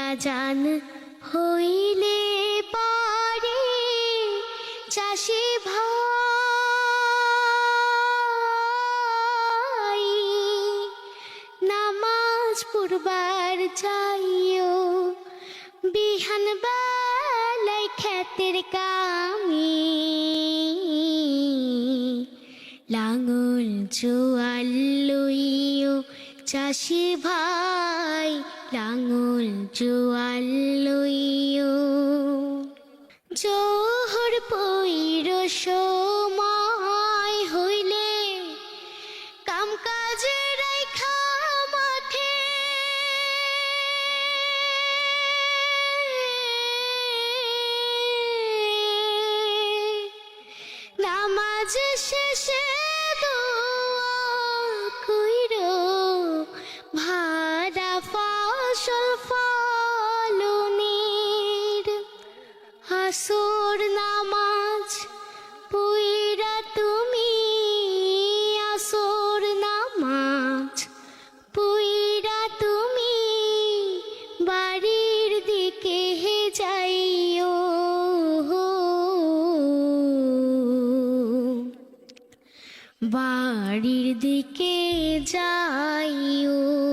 বাজান হইলে পারে চাষি ভাই নামাজ পড়বার যাইও বিহান বেলায় ক্ষেতের কামে লাঙল জোয়াল লইও চাষি ভাই লাঙল জোয়াল লইও জোহর পইর সময় হইলে কাম কাজে রাইখা মাঠে নামাজ শেষে দোয়া কইরো ভাড়া ফসল ফলনের আসর নামাজ পইরা তুমি আসর নামাজ পইরা তুমি বাড়ির দিকে যাইও বাড়ির দিকে যাইও।